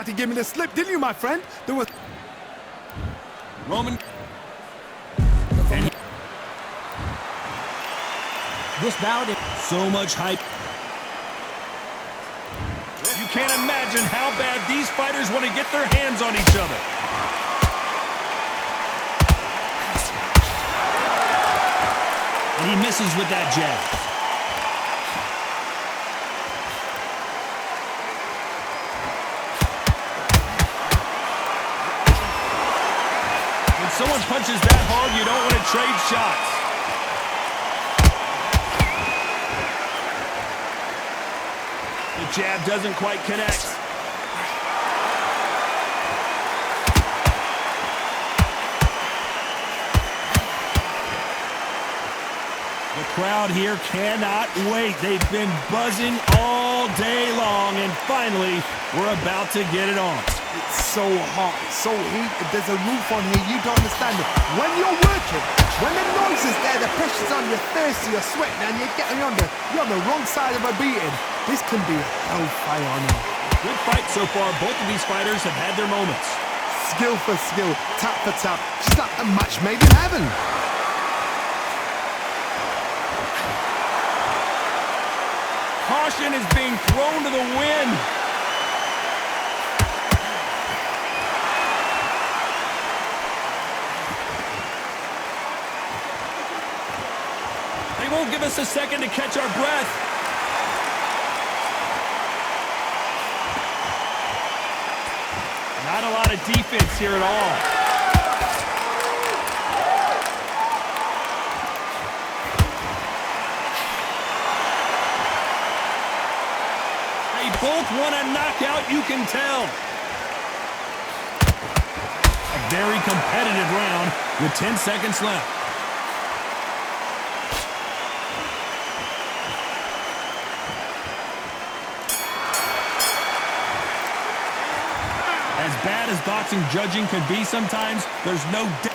To give me the slip, didn't you, my friend? There was Roman. And this bout is so much hype. You can't imagine how bad these fighters want to get their hands on each other. And he misses with that jab. Someone punches that hard, you don't want to trade shots. The jab doesn't quite connect. The crowd here cannot wait. They've been buzzing all day long, and finally, we're about to get it on. It's so hot, it's so heat. If there's a roof on here, you don't understand it. When you're working, when the noise is there, the pressure's on, you're thirsty, you're sweating, and you're on the wrong side of a beating. This can be hellfire on you. Good fight so far. Both of these fighters have had their moments. Skill for skill, tap for tap. Just like a match made in heaven. Caution is being thrown to the wind. They won't give us a second to catch our breath. Not a lot of defense here at all. They both want a knockout, you can tell. A very competitive round with 10 seconds left. As bad as boxing judging can be sometimes, there's no doubt.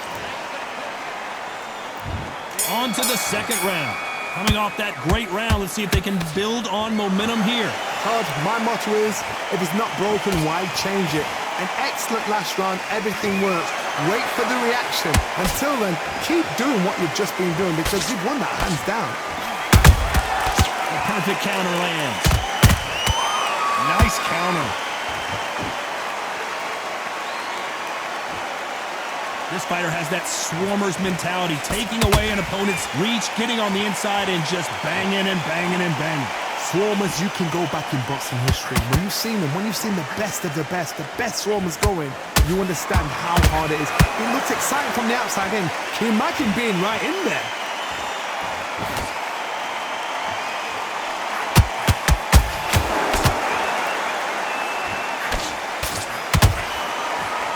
On to the second round. Coming off that great round, let's see if they can build on momentum here. Todd, my motto is, if it's not broken, why change it? An excellent last round, everything works. Wait for the reaction. Until then, keep doing what you've just been doing because you've won that hands down. The perfect counter lands. Nice counter. This fighter has that swarmer's mentality, taking away an opponent's reach, getting on the inside, and just banging and banging and banging. Swarmers, you can go back in boxing history. When you've seen them, when you've seen the best of the best swarmers going, you understand how hard it is. It looks exciting from the outside in. Can you imagine being right in there?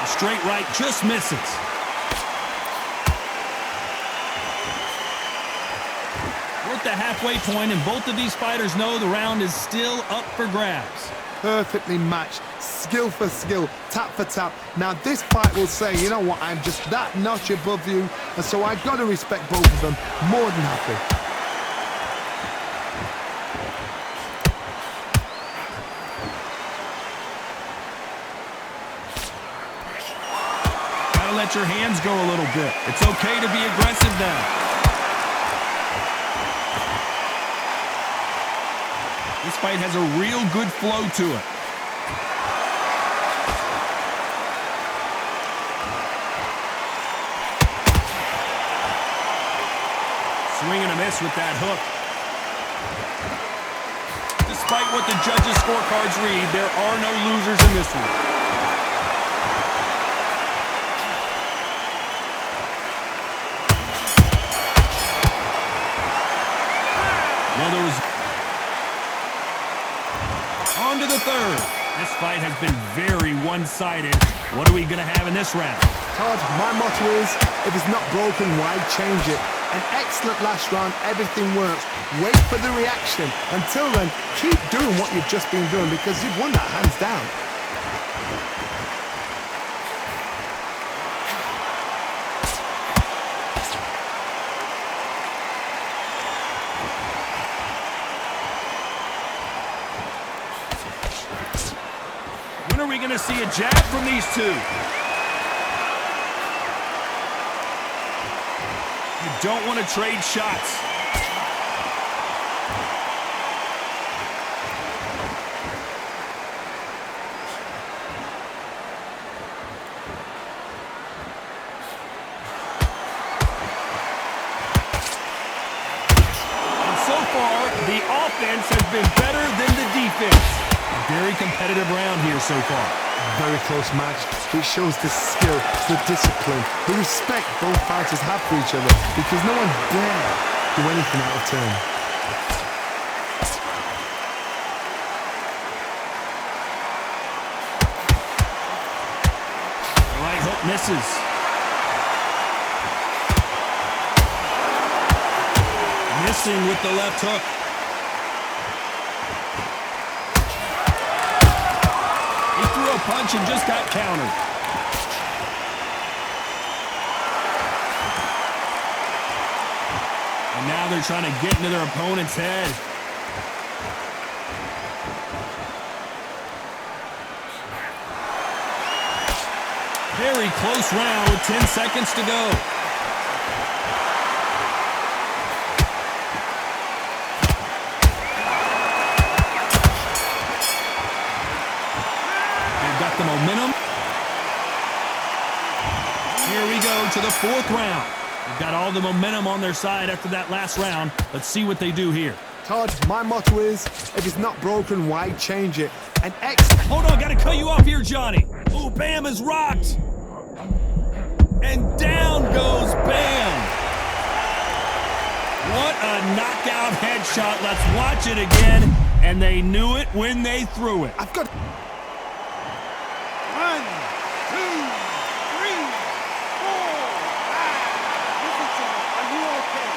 A straight right just misses. The halfway point, and both of these fighters know the round is still up for grabs. Perfectly matched, skill for skill, tap for tap. Now this fight will say, you know what, I'm just that notch above you, and so I've got to respect both of them more than happy. Gotta let your hands go a little bit. It's okay to be aggressive now. This fight has a real good flow to it. Swing and a miss with that hook. Despite what the judges' scorecards read, there are no losers in this one. Well, there was... On to the third. This fight has been very one-sided. What are we going to have in this round? Todd, my motto is, if it's not broken, why change it? An excellent last round, everything works. Wait for the reaction. Until then, keep doing what you've just been doing because you've won that hands down. When are we going to see a jab from these two. You don't want to trade shots. The offense has been better than the defense. A very competitive round here so far. Very close match. It shows the skill, the discipline, the respect both fighters have for each other because no one dare do anything out of turn. The right hook misses. Missing with the left hook. He threw a punch and just got countered. And now they're trying to get into their opponent's head. Very close round with 10 seconds to go. Got the momentum. Here we go to the fourth round. They've got all the momentum on their side after that last round. Let's see what they do here. Todd, my motto is, if it's not broken, why change it? And Hold on, gotta cut you off here, Johnny. Ooh, Bam is rocked. And down goes Bam. What a knockout headshot. Let's watch it again. And they knew it when they threw it. I've got... 1, 2, 3, 4, 5. Listen to me. Are you okay?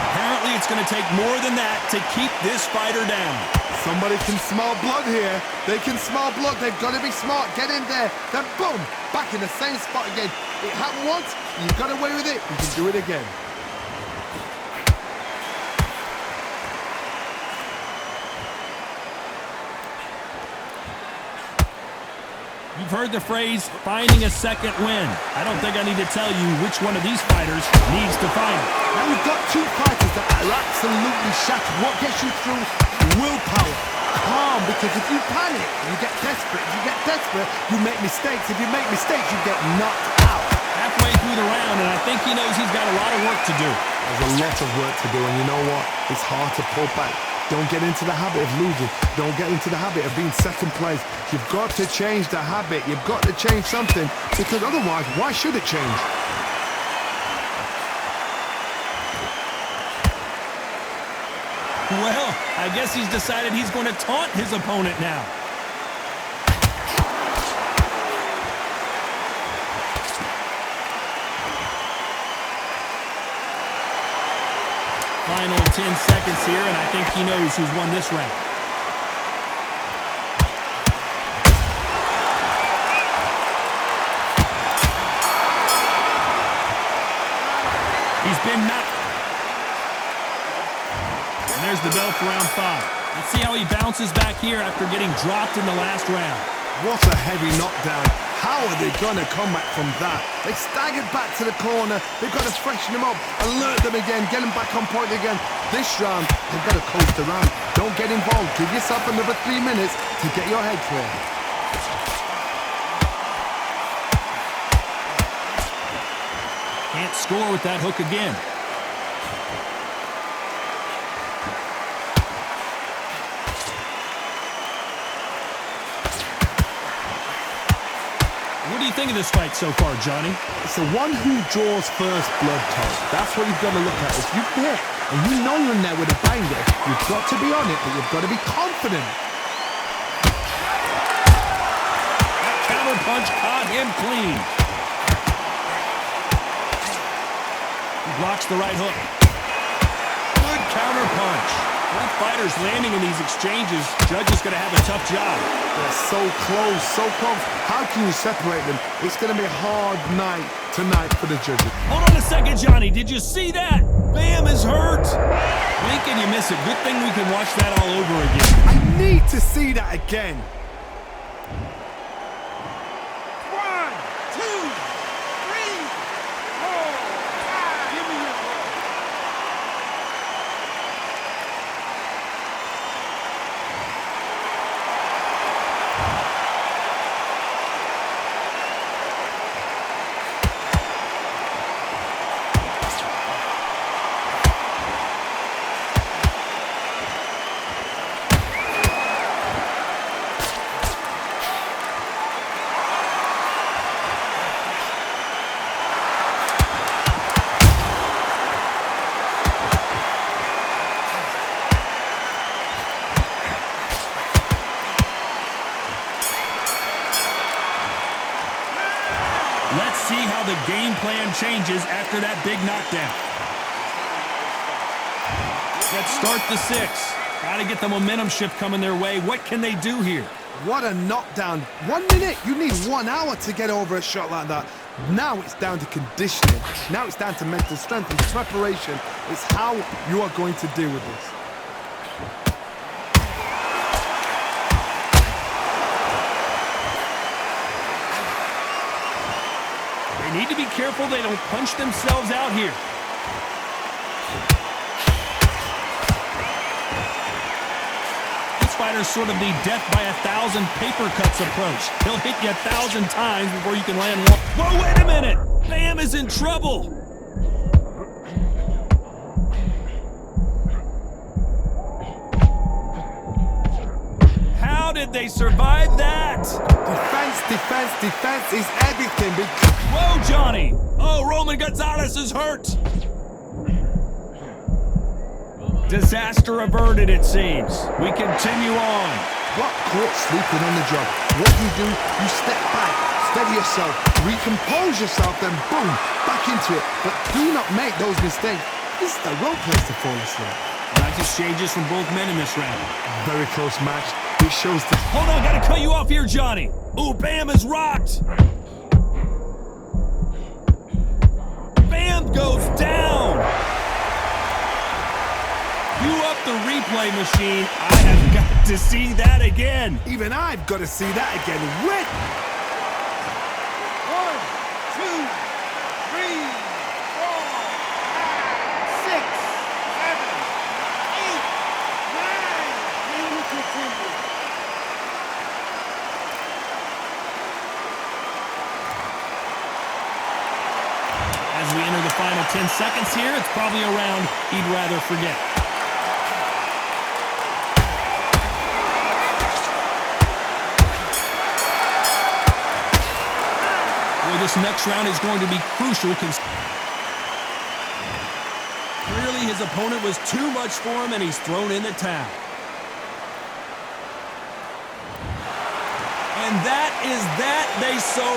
Apparently, it's going to take more than that to keep this fighter down. Somebody can smell blood here. They can smell blood. They've got to be smart. Get in there. Then boom, back in the same spot again. It happened once. You got away with it. You can do it again. You've heard the phrase, finding a second win. I don't think I need to tell you which one of these fighters needs to find it. Now we've got two fighters that are absolutely shattered. What gets you through? Willpower. Calm, because if you panic, you get desperate. If you get desperate, you make mistakes. If you make mistakes, you get knocked out. Halfway through the round, and I think he knows he's got a lot of work to do. There's a lot of work to do, and you know what? It's hard to pull back. Don't get into the habit of losing. Don't get into the habit of being second place. You've got to change the habit. You've got to change something, because otherwise, why should it change? Well, I guess he's decided he's going to taunt his opponent now. Final 10 seconds here, and I think he knows who's won this round. He's been knocked. And there's the bell for round 5. Let's see how he bounces back here after getting dropped in the last round. What a heavy knockdown. How are they going to come back from that? They staggered back to the corner. They've got to freshen them up, alert them again, get them back on point again. This round, they've got to coast around. Don't get involved. Give yourself another 3 minutes to get your head clear. Can't score with that hook again. What do you think of this fight so far, Johnny? It's the one who draws first blood, Todd. That's what you've got to look at. If you hit and you know you're in there with a banger, you've got to be on it, but you've got to be confident. That counter punch caught him clean. He blocks the right hook. Good counter punch. Both fighters landing in these exchanges. Judge is going to have a tough job. They're so close, so close. How can you separate them? It's going to be a hard night tonight for the judges. Hold on a second, Johnny. Did you see that? Bam is hurt. Blink and you miss it. Good thing we can watch that all over again. I need to see that again. 1, 2, 3, 4, 5. Give me your ball. Let's see how the game plan changes after that big knockdown. Let's start the 6. Got to get the momentum shift coming their way. What can they do here? What a knockdown. 1 minute, you need 1 hour to get over a shot like that. Now it's down to conditioning. Now it's down to mental strength and preparation. It's how you are going to deal with this. They need to be careful they don't punch themselves out here. This fighter's sort of the death by 1,000 paper cuts approach. He'll hit you 1,000 times before you can land one. Whoa, wait a minute! Bam is in trouble! How did they survive that? Defense, defense, defense is everything. Whoa, Johnny! Oh, Roman Gonzalez is hurt! Disaster averted, it seems. We continue on. What caught sleeping on the job? What do? You step back, steady yourself, recompose yourself, then boom, back into it. But do not make those mistakes. This is the wrong place to fall asleep. Nice exchanges from both men in this round. Very close match. It shows the... Hold on, gotta cut you off here, Johnny. Ooh, Bam is rocked. Bam goes down. Cue up the replay machine. I have got to see that again. Even I've got to see that again. Win! 1, 2, 3, 4, 5, 6, 7, 8, 9. And we continue. As we enter the final 10 seconds here, it's probably a round he'd rather forget. Well, this next round is going to be crucial. Clearly, his opponent was too much for him, and he's thrown in the towel. And that is that. They so...